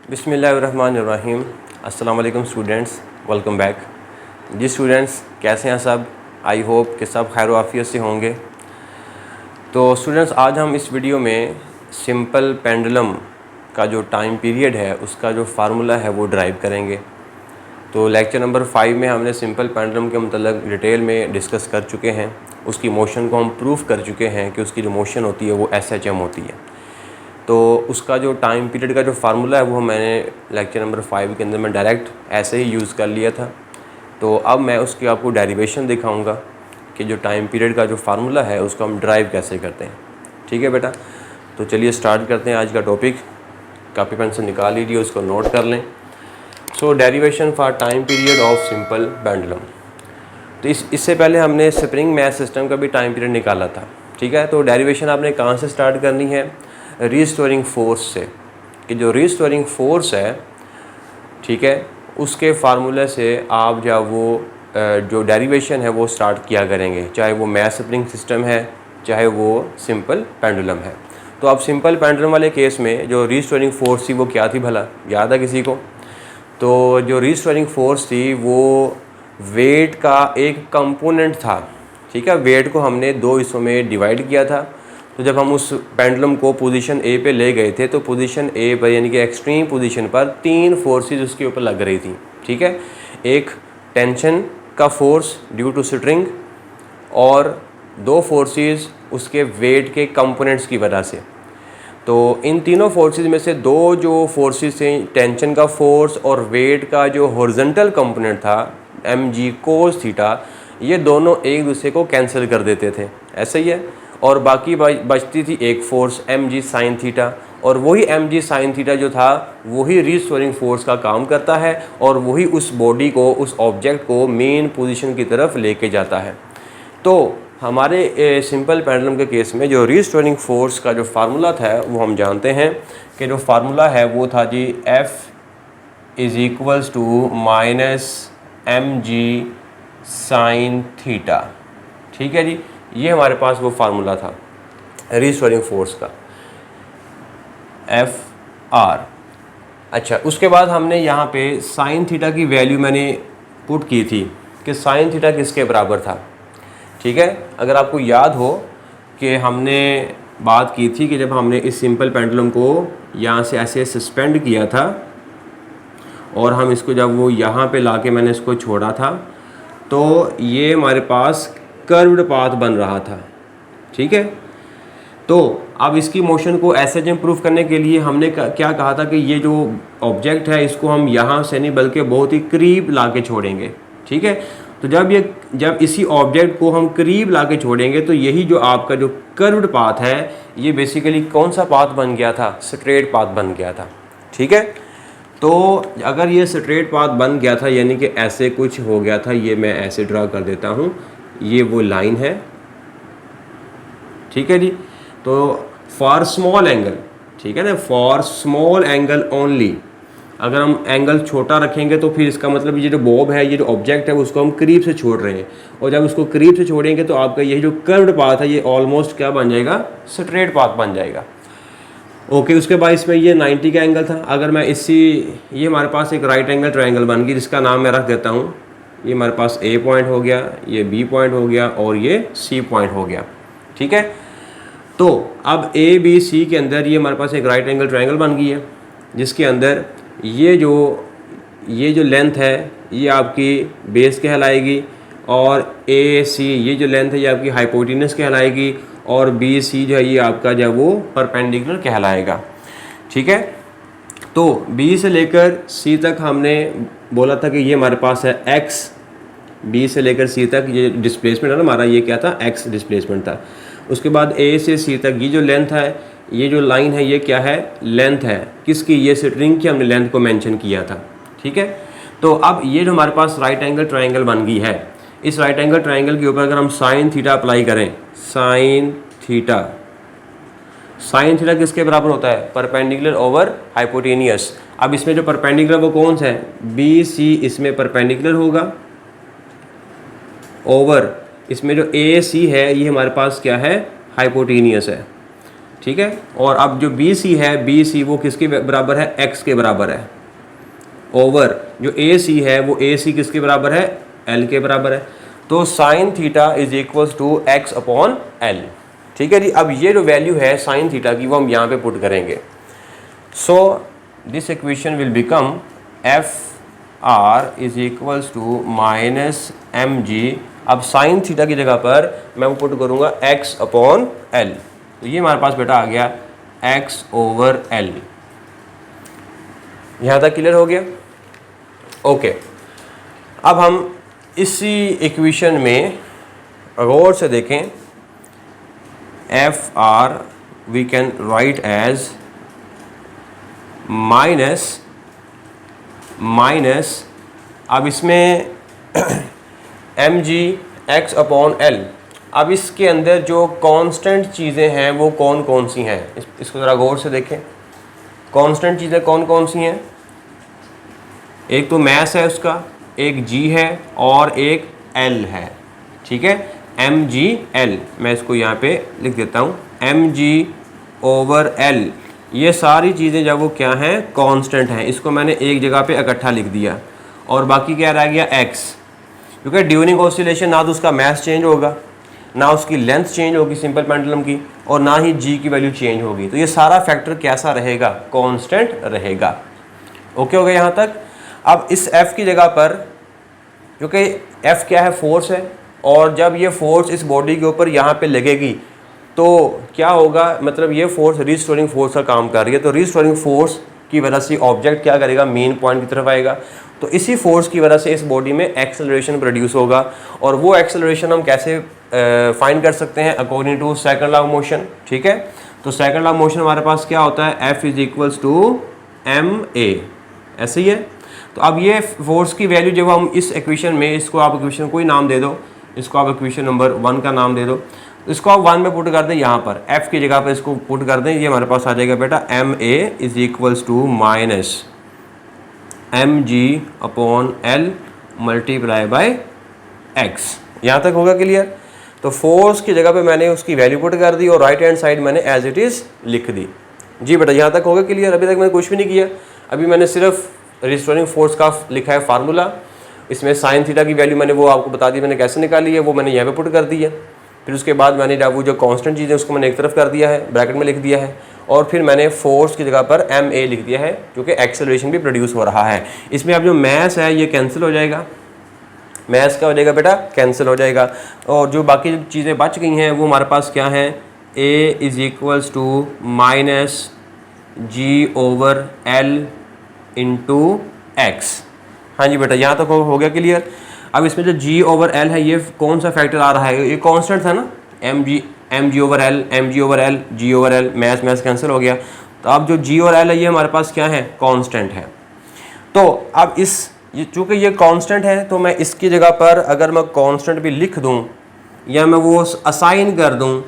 बिस्मिल्लाहिर्रहमानिर्रहीम। अस्सलाम वालेकुम स्टूडेंट्स, वेलकम बैक। जी स्टूडेंट्स, कैसे हैं सब? आई होप कि सब खैर आफियत से होंगे। तो स्टूडेंट्स, आज हम इस वीडियो में सिंपल पेंडुलम का जो टाइम पीरियड है उसका जो फार्मूला है वो ड्राइव करेंगे। तो लेक्चर नंबर 5 में हमने सिंपल पेंडुलम के मतलब डिटेल में डिस्कस कर चुके हैं। उसकी मोशन को हम प्रूफ कर चुके हैं कि उसकी जो मोशन होती है वो SHM होती है। तो उसका जो टाइम पीरियड का जो फार्मूला है वो मैंने लेक्चर नंबर 5 के अंदर में डायरेक्ट ऐसे ही यूज़ कर लिया था। तो अब मैं उसकी आपको डेरिवेशन दिखाऊंगा कि जो टाइम पीरियड का जो फार्मूला है उसको हम ड्राइव कैसे करते हैं। ठीक है बेटा, तो चलिए स्टार्ट करते हैं आज का टॉपिक। कॉपी पेंसिल निकाल लीजिए, उसको नोट कर लें। So derivation for time period of simple pendulum. तो इससे पहले हमने स्प्रिंग मैथ सिस्टम का भी टाइम पीरियड निकाला था। ठीक है, तो डेरिवेशन आपने कहाँ से स्टार्ट करनी है? रीस्टोरिंग फोर्स से, कि जो रीस्टोरिंग फोर्स है, ठीक है, उसके फार्मूले से आप जब वो जो डेरिवेशन है वो स्टार्ट किया करेंगे, चाहे वो मैथ स्प्रिंग सिस्टम है चाहे वो सिंपल पेंडुलम है। तो अब सिंपल पेंडुलम वाले केस में जो रीस्टोरिंग फोर्स थी वो क्या थी भला, याद है किसी को? तो जो रीस्टोरिंग फोर्स थी वो वेट का एक कंपोनेंट था। ठीक है, वेट को हमने दो हिस्सों में डिवाइड किया था। तो जब हम उस पेंडुलम को पोजीशन ए पे ले गए थे तो पोजीशन ए पर यानी कि एक्सट्रीम पोजीशन पर तीन फोर्सेस उसके ऊपर लग रही थी। ठीक है, एक टेंशन का फोर्स ड्यू टू स्ट्रिंग और दो फोर्सेस उसके वेट के कंपोनेंट्स की वजह से। तो इन तीनों फोर्सेस में से दो जो फोर्सेस थे, टेंशन का फोर्स और वेट का जो हॉरिजॉन्टल कंपोनेंट था mg cos थीटा, ये दोनों एक दूसरे को कैंसिल कर देते थे, ऐसा ही है। और बाकी बचती थी एक फोर्स mg sin थीटा, और वही mg sin थीटा जो था वही रीस्टोरिंग फोर्स का काम करता है और वही उस बॉडी को, उस ऑब्जेक्ट को मेन पोजीशन की तरफ लेके जाता है। तो हमारे सिंपल पेंडुलम के केस में जो रीस्टोरिंग फोर्स का जो फार्मूला था वो हम जानते हैं कि जो फार्मूला है वो था जी F = -mg sin थीटा। ठीक है जी, ये हमारे पास वो फार्मूला था रीस्टोरिंग फोर्स का, FR। अच्छा, उसके बाद हमने यहाँ पे साइन थीटा की वैल्यू मैंने पुट की थी कि साइन थीटा किसके बराबर था। ठीक है, अगर आपको याद हो कि हमने बात की थी कि जब हमने इस सिंपल पेंडुलम को यहाँ से ऐसे सस्पेंड किया था और हम इसको जब वो यहाँ पे लाके मैंने इसको छोड़ा था तो ये हमारे पास कर्व्ड पाथ बन रहा था। ठीक है, तो अब इसकी मोशन को SHM प्रूफ करने के लिए हमने क्या कहा था कि ये जो ऑब्जेक्ट है इसको हम यहाँ से नहीं बल्कि बहुत ही करीब लाके छोड़ेंगे। ठीक है, तो जब इसी ऑब्जेक्ट को हम करीब लाके छोड़ेंगे तो यही जो आपका जो कर्व्ड पाथ है ये बेसिकली कौन सा पाथ बन गया था? स्ट्रेट पाथ बन गया था। ठीक है, तो अगर ये स्ट्रेट पाथ बन गया था यानी कि ऐसे कुछ हो गया था, ये मैं ऐसे ड्रा कर देता हूँ, ये वो लाइन है। ठीक है जी, तो फॉर स्मॉल एंगल, ठीक है ना, फॉर स्मॉल एंगल ओनली, अगर हम एंगल छोटा रखेंगे तो फिर इसका मतलब ये जो बॉब है, ये जो ऑब्जेक्ट है उसको हम करीब से छोड़ रहे हैं, और जब उसको करीब से छोड़ेंगे तो आपका यही जो कर्व्ड पाथ है ये ऑलमोस्ट क्या बन जाएगा? स्ट्रेट पाथ बन जाएगा। ओके, उसके बाद इसमें ये 90 का एंगल था। अगर मैं ये हमारे पास एक राइट एंगल ट्रायंगल बन गई जिसका नाम मैं रख देता हूँ, ये हमारे पास A पॉइंट हो गया, ये B पॉइंट हो गया और ये C पॉइंट हो गया। ठीक है, तो अब ABC के अंदर ये हमारे पास एक राइट एंगल ट्रायंगल बन गई है जिसके अंदर ये जो लेंथ है ये आपकी बेस कहलाएगी, और AC ये जो लेंथ है ये आपकी हाइपोटेनस कहलाएगी, और BC जो है ये आपका जो वो परपेंडिकुलर कहलाएगा। ठीक है, तो B से लेकर C तक हमने बोला था कि ये हमारे पास है X। B से लेकर C तक ये डिस्प्लेसमेंट है ना हमारा, ये क्या था? X डिस्प्लेसमेंट था। उसके बाद A से C तक ये जो लेंथ है, ये जो लाइन है ये क्या है? लेंथ है किसकी? ये स्ट्रिंग की हमने लेंथ को मेंशन किया था। ठीक है, तो अब ये जो हमारे पास राइट एंगल ट्रायंगल बन गई है, इस राइट एंगल ट्रायंगल के ऊपर अगर हम साइन थीटा अप्लाई करें, साइन थीटा किसके बराबर होता है? Perpendicular over hypotenuse. अब इसमें जो परपेंडिकुलर वो कौन सा है? BC इसमें परपेंडिकुलर होगा, ओवर इसमें जो AC है ये हमारे पास क्या है? हाइपोटेनियस है। ठीक है। और अब जो बी सी है, बी सी वो किसके बराबर है, एक्स के बराबर है, ओवर जो ए सी है वो ए सी किसके बराबर है, एल के बराबर है। तो sine theta is equals to x upon L, ठीक है जी। अब ये जो वैल्यू है साइन थीटा की वो हम यहाँ पे पुट करेंगे। So this equation will become F R is equals to minus M G. अब साइन थीटा की जगह पर मैं वो पुट करूँगा एक्स अपॉन एल, तो ये हमारे पास बेटा आ गया एक्स ओवर एल। यहाँ तक क्लियर हो गया? ओके। अब हम इसी इक्वेशन में गौर से देखें, F R we can write as minus अब इसमें M G X upon L. अब इसके अंदर जो कांस्टेंट चीज़ें हैं वो कौन कौन सी हैं, इसको ज़रा गौर से देखें। कांस्टेंट चीज़ें कौन कौन सी हैं? एक तो मैस है उसका, एक जी है और एक एल है, ठीक है, एम जी एल। मैं इसको यहाँ पे लिख देता हूँ, एम जी ओवर एल। ये सारी चीज़ें जब वो क्या हैं, कांस्टेंट हैं, इसको मैंने एक जगह पे इकट्ठा लिख दिया। और बाकी क्या रह गया, एक्स, क्योंकि ड्यूरिंग ऑसिलेशन ना तो उसका मैस चेंज होगा, ना उसकी लेंथ चेंज होगी सिंपल पेंडुलम की, और ना ही जी की वैल्यू चेंज होगी। तो ये सारा फैक्टर कैसा रहेगा, कांस्टेंट रहेगा। ओके हो गया यहाँ तक? अब इस एफ की जगह पर, क्योंकि एफ क्या है, फोर्स है, और जब ये फोर्स इस बॉडी के ऊपर यहाँ पे लगेगी तो क्या होगा, मतलब ये फोर्स रिस्टोरिंग फोर्स का काम कर रही है। तो रिस्टोरिंग फोर्स की वजह से ऑब्जेक्ट क्या करेगा, मेन पॉइंट की तरफ आएगा। तो इसी फोर्स की वजह से इस बॉडी में एक्सेलरेशन प्रोड्यूस होगा, और वो एक्सेलरेशन हम कैसे फाइंड कर सकते हैं, according to second law of motion, ठीक है। तो सेकंड लॉ ऑफ मोशन हमारे पास क्या होता है, F is equals to M A, ऐसे ही है। तो अब ये फोर्स की वैल्यू जब हम इस इक्वेशन में, इसको आप इक्वेशन कोई नाम दे दो, इसको आप इक्वेशन नंबर 1 का नाम दे दो, इसको आप 1 में पुट कर दें, यहाँ पर f की जगह पर इसको पुट कर दें, ये हमारे पास आ जाएगा बेटा M A is equals to minus M G upon L multiply by X. यहाँ तक होगा क्लियर? तो फोर्स की जगह पे मैंने उसकी वैल्यू पुट कर दी और राइट हैंड साइड मैंने एज इट इज़ लिख दी। जी बेटा, यहाँ तक होगा क्लियर? अभी तक मैंने कुछ भी नहीं किया, अभी मैंने सिर्फ रिस्टोरिंग फोर्स का लिखा है फार्मूला। इसमें साइन थीटा की वैल्यू मैंने वो आपको बता दी, मैंने कैसे निकाली है वो मैंने यहाँ पे पुट कर दी है। फिर उसके बाद मैंने जब वो जो कांस्टेंट चीज़ है उसको मैंने एक तरफ कर दिया है, ब्रैकेट में लिख दिया है, और फिर मैंने फोर्स की जगह पर एम ए लिख दिया है, क्योंकि एक्सेलरेशन भी प्रोड्यूस हो रहा है। इसमें अब जो मैस है ये कैंसिल हो जाएगा, मैस क्या हो जाएगा बेटा, कैंसिल हो जाएगा। और जो बाकी चीज़ें बच गई हैं वो हमारे पास क्या है, A is equals to minus G over L into X. हाँ जी बेटा, यहाँ तक हो गया क्लियर? अब इसमें जो g ओवर एल है ये कौन सा फैक्टर आ रहा है, ये कांस्टेंट था ना, m g over l, m g over l, g over l, math cancel हो गया। तो अब जो g और l है ये हमारे पास क्या है, कांस्टेंट है। तो अब चूँकि ये कांस्टेंट है तो मैं इसकी जगह पर अगर मैं कांस्टेंट भी लिख दूँ या मैं वो असाइन कर दूँ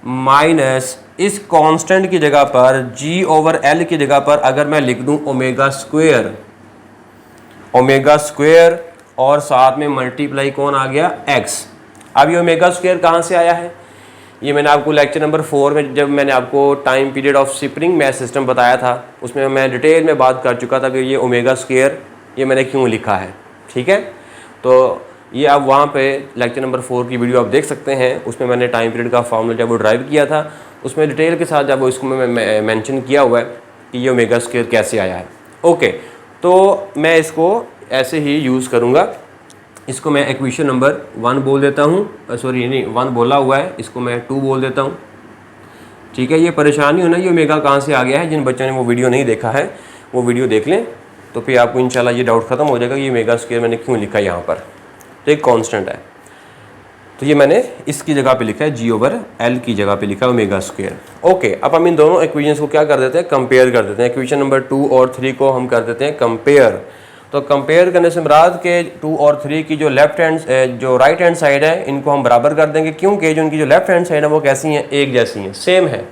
माइनस इस कांस्टेंट की जगह पर g ओवर l की जगह पर अगर मैं लिख दूँ ओमेगा स्क्वायर और साथ में मल्टीप्लाई कौन आ गया, x। अब ये ओमेगा स्क्वायर कहाँ से आया है, ये मैंने आपको लेक्चर नंबर 4 में जब मैंने आपको time period of spring math system बताया था उसमें मैं डिटेल में बात कर चुका था कि ये ओमेगा स्क्वायर ये मैंने क्यों लिखा है, ठीक है। तो ये आप वहाँ पे लेक्चर नंबर 4 की वीडियो आप देख सकते हैं, उसमें मैंने टाइम पीरियड का फॉर्मूला जब वो ड्राइव किया था उसमें डिटेल के साथ जब वो इसको मैं मेंशन किया हुआ है कि ये ओमेगा स्क्वायर कैसे आया है। ओके, तो मैं इसको ऐसे ही यूज़ करूँगा, इसको मैं इक्वेशन नंबर 1 बोल देता हूँ, सॉरी नहीं 1 बोला हुआ है, इसको मैं 2 बोल देता हूँ, ठीक है। ये परेशानी होना ये ओमेगा कहाँ से आ गया है, जिन बच्चों ने वो वीडियो नहीं देखा है वो वीडियो देख लें, तो फिर आपको इंशाल्लाह ये डाउट ख़त्म हो जाएगा कि ये ओमेगा स्क्वायर मैंने क्यों लिखा है यहाँ पर। तो एक कांस्टेंट है, तो ये मैंने इसकी जगह पे लिखा है जी ओवर एल की जगह पे लिखा है ओमेगा स्क्वायर। ओके, अब हम इन दोनों इक्वेशंस को क्या कर देते हैं, कंपेयर कर देते हैं। इक्वेशन नंबर 2 और 3 को हम कर देते हैं कंपेयर। तो कंपेयर करने से मुराद के 2 और 3 की जो जो राइट हैंड साइड है इनको हम बराबर कर देंगे, क्योंकि जो उनकी जो लेफ्ट हैंड साइड है वो कैसी हैं, एक जैसी हैं, सेम है।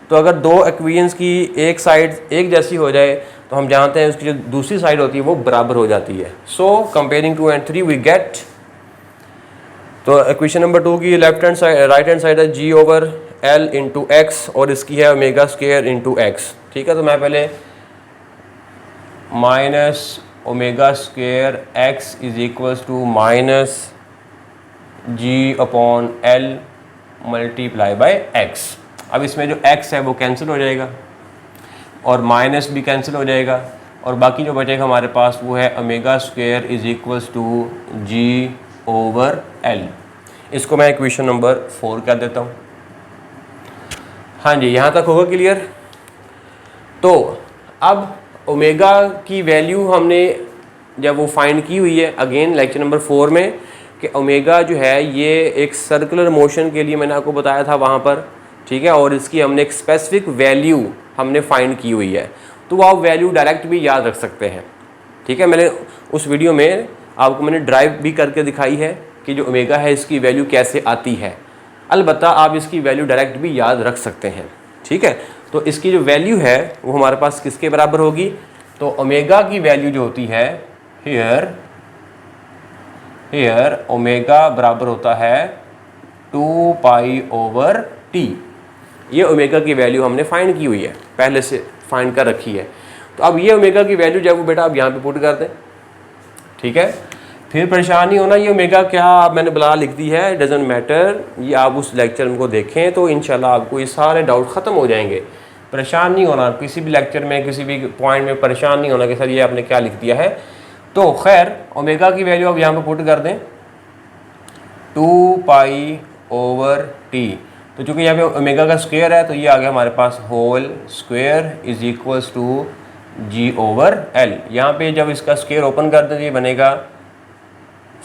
तो अगर दो इक्वेशंस की एक साइड एक जैसी हो जाए तो हम जानते हैं उसकी जो दूसरी साइड होती है वो बराबर हो जाती है। So comparing 2 and 3 we get, तो इक्वेशन नंबर 2 की left hand side right hand side है G over L into X और इसकी है ओमेगा स्क्वायर इंटू एक्स। ठीक है, तो मैं पहले minus omega square X is equals to minus G upon L multiply by X. अब इसमें जो x है वो कैंसिल हो जाएगा और माइनस भी कैंसिल हो जाएगा और बाकी जो बचेगा हमारे पास वो है omega square is equals to ji over L. इसको मैं इक्वेशन नंबर 4 कर देता हूँ। हाँ जी, यहाँ तक होगा क्लियर। तो अब ओमेगा की वैल्यू हमने जब वो फाइंड की हुई है अगेन लेक्चर नंबर 4 में कि ओमेगा जो है ये एक सर्कुलर मोशन के लिए मैंने आपको बताया था वहाँ पर। ठीक है, और इसकी हमने एक स्पेसिफिक वैल्यू हमने फाइंड की हुई है, तो आप वैल्यू डायरेक्ट भी याद रख सकते हैं। ठीक है, मैंने उस वीडियो में आपको मैंने ड्राइव भी करके दिखाई है कि जो ओमेगा है इसकी वैल्यू कैसे आती है। अलबत्ता आप इसकी वैल्यू डायरेक्ट भी याद रख सकते हैं। ठीक है, तो इसकी जो वैल्यू है वो हमारे पास किसके बराबर होगी, तो ओमेगा की वैल्यू जो होती है हियर ओमेगा बराबर होता है 2 पाई ओवर टी। ये ओमेगा की वैल्यू हमने फाइंड की हुई है, पहले से फाइंड कर रखी है। तो अब ये ओमेगा की वैल्यू जब वो बेटा आप यहाँ पे पुट कर दें, ठीक है, फिर परेशान नहीं होना। ये ओमेगा क्या मैंने बला लिख दी है, डजेंट मैटर, ये आप उस लेक्चर को देखें तो इंशाल्लाह आपको ये सारे डाउट ख़त्म हो जाएंगे। परेशान नहीं होना, किसी भी लेक्चर में किसी भी पॉइंट में परेशान नहीं होना कि सर ये आपने क्या लिख दिया है। तो खैर ओमेगा की वैल्यू आप यहाँ पर पुट कर दें 2 पाई ओवर टी। तो चूँकि यहाँ पे ओमेगा का स्क्वायर है तो ये आ गया हमारे पास whole square is equals to ji over l. यहाँ पे जब इसका स्क्वायर ओपन कर दें तो ये बनेगा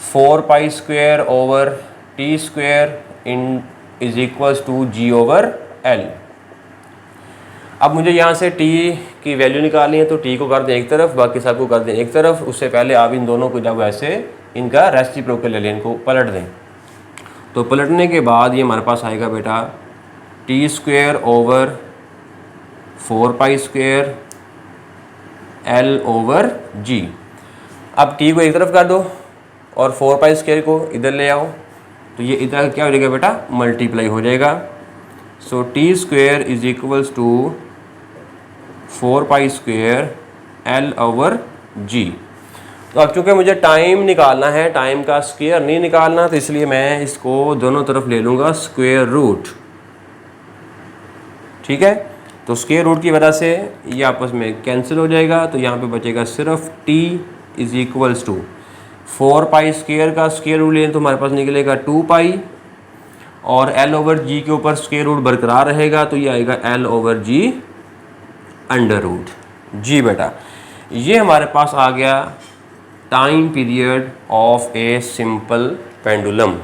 4 pi square over T square in is equals to ji over L. अब मुझे यहाँ से t की वैल्यू निकालनी है तो t को कर दें एक तरफ, बाकी सब को कर दें एक तरफ। उससे पहले आप इन दोनों को जब ऐसे इनका रेसिप्रोकल ले लें, इनको पलट दें। तो पलटने के बाद ये हमारे पास आएगा बेटा t square over 4 pi square l over g. अब टी को एक तरफ कर दो और 4 पाई स्क्वायर को इधर ले आओ, तो ये इधर क्या हो जाएगा बेटा, मल्टीप्लाई हो जाएगा। So t square is equals to 4 pi square l over g. तो अब चूँकि मुझे टाइम निकालना है, टाइम का स्क्वायर नहीं निकालना, तो इसलिए मैं इसको दोनों तरफ ले लूँगा स्क्वायर रूट। ठीक है, तो स्क्वायर रूट की वजह से ये आपस में कैंसिल हो जाएगा, तो यहाँ पे बचेगा सिर्फ t is equals to 4 pi square का स्क्वायर रूट लें तो हमारे पास निकलेगा 2 पाई और l ओवर g के ऊपर स्क्वायर रूट बरकरार रहेगा, तो ये आएगा l over g under root g. बेटा ये हमारे पास आ गया time period of a simple pendulum.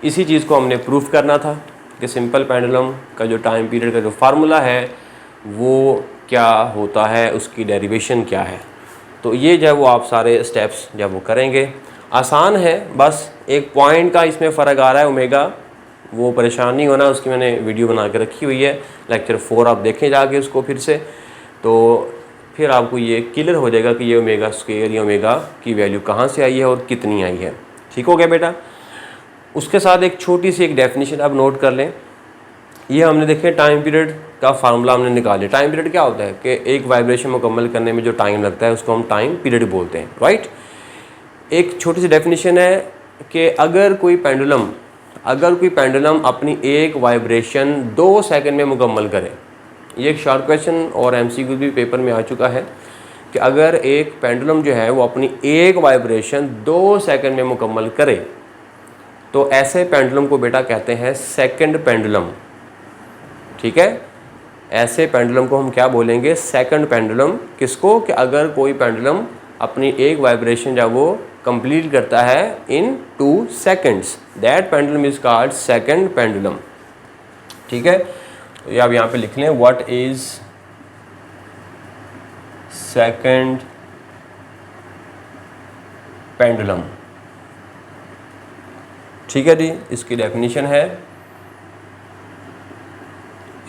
इसी चीज़ को हमने प्रूफ करना था कि सिंपल पेंडुलम का जो टाइम पीरियड का जो फार्मूला है वो क्या होता है, उसकी डेरिवेशन क्या है। तो ये जब वो आप सारे स्टेप्स जब वो करेंगे आसान है, बस एक पॉइंट का इसमें फ़र्क आ रहा है ओमेगा, वो परेशान नहीं होना, उसकी मैंने वीडियो बना के रखी हुई है, लेक्चर 4 आप देखें जाके उसको फिर से, तो फिर आपको ये क्लियर हो जाएगा कि ये ओमेगा स्क्वायर या ओमेगा की वैल्यू कहाँ से आई है और कितनी आई है। ठीक हो गया बेटा। उसके साथ एक छोटी सी एक डेफिनेशन आप नोट कर लें। ये हमने देखे टाइम पीरियड का फार्मूला हमने निकाले। टाइम पीरियड क्या होता है कि एक वाइब्रेशन मुकम्मल करने में जो टाइम लगता है उसको हम टाइम पीरियड बोलते हैं, राइट। एक छोटी सी डेफिनेशन है कि अगर कोई पेंडुलम अपनी एक वाइब्रेशन 2 सेकंड में मुकम्मल करे, ये एक शॉर्ट क्वेश्चन और एमसीक्यू भी पेपर में आ चुका है कि अगर एक पेंडुलम जो है वो अपनी एक वाइब्रेशन 2 सेकंड में मुकम्मल करे तो ऐसे पेंडुलम को बेटा कहते हैं सेकंड पेंडुलम। ठीक है, ऐसे पेंडुलम को हम क्या बोलेंगे, सेकंड पेंडुलम। किसको, कि अगर कोई पेंडुलम अपनी एक वाइब्रेशन जब वो कंप्लीट करता है in 2 seconds, that pendulum is called second pendulum. ठीक है, तो ये आप यहाँ पे लिख लें, व्हाट इज सेकंड पेंडुलम। ठीक है जी, इसकी डेफिनेशन है,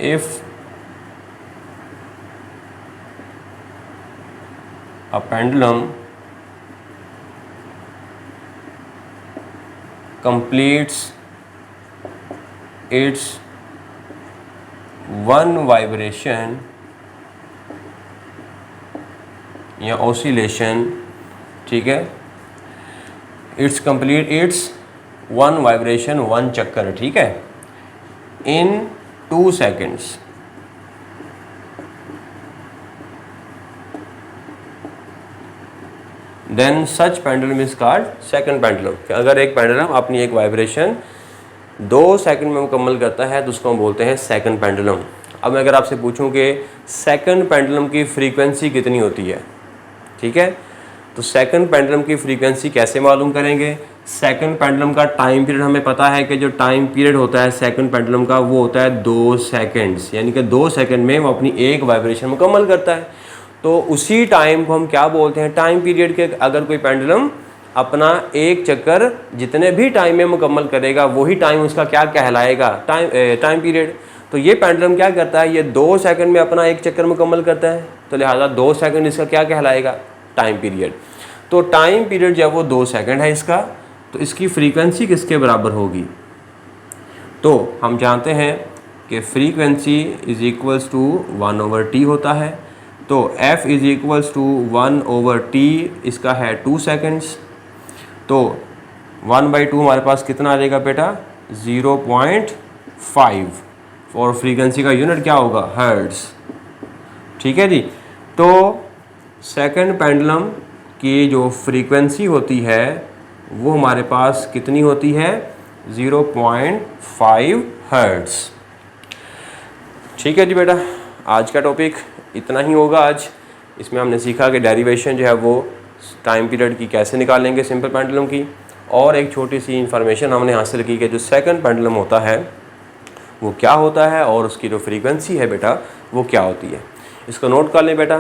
if a pendulum completes its one vibration या ऑसिलेशन, ठीक है, it's complete its one vibration one चक्कर, ठीक है, in 2 seconds. Then such pendulum is called second pendulum. अगर एक पेंडुलम अपनी एक वाइब्रेशन 2 सेकंड में मुकम्मल करता है तो उसको हम बोलते हैं सेकंड पेंडुलम। अब मैं अगर आपसे पूछूं कि सेकंड पेंडुलम की फ्रीक्वेंसी कितनी होती है, ठीक है, तो सेकंड पेंडुलम की फ्रीक्वेंसी कैसे मालूम करेंगे? सेकंड पेंडुलम का टाइम पीरियड हमें पता है कि जो टाइम पीरियड होता है सेकंड पेंडुलम का वो होता है 2 सेकंड्स, यानी कि 2 सेकंड में वो अपनी एक वाइब्रेशन मुकम्मल करता है। तो उसी टाइम को हम क्या बोलते हैं? टाइम पीरियड के। अगर कोई पेंडुलम अपना एक चक्कर जितने भी टाइम में मुकम्मल करेगा वही टाइम उसका क्या कहलाएगा? Time period. तो ये पेंडुलम क्या करता है? ये 2 सेकंड में अपना एक चक्कर मुकम्मल करता है, तो लिहाजा 2 सेकंड इसका क्या कहलाएगा? Time period. तो टाइम पीरियड जब वो 2 सेकंड है इसका, तो इसकी फ्रीक्वेंसी किसके बराबर होगी? तो हम जानते हैं कि frequency is equals to 1/t होता है। तो f is equals to 1/t, इसका है 2 सेकेंड्स। तो 1/2 हमारे पास कितना आ जाएगा बेटा? 0.5। और फ्रीक्वेंसी का यूनिट क्या होगा? हर्ट्ज, ठीक है जी। तो सेकंड पेंडुलम की जो फ्रीक्वेंसी होती है वो हमारे पास कितनी होती है? 0.5 हर्ट्ज। ठीक है जी बेटा, आज का टॉपिक इतना ही होगा आज। इसमें हमने सीखा कि डेरिवेशन जो है वो टाइम पीरियड की कैसे निकालेंगे सिंपल पेंडुलम की, और एक छोटी सी इन्फॉर्मेशन हमने हासिल की कि जो सेकंड पेंडुलम होता है वो क्या होता है और उसकी जो फ्रीक्वेंसी है बेटा वो क्या होती है। इसको नोट कर लें बेटा।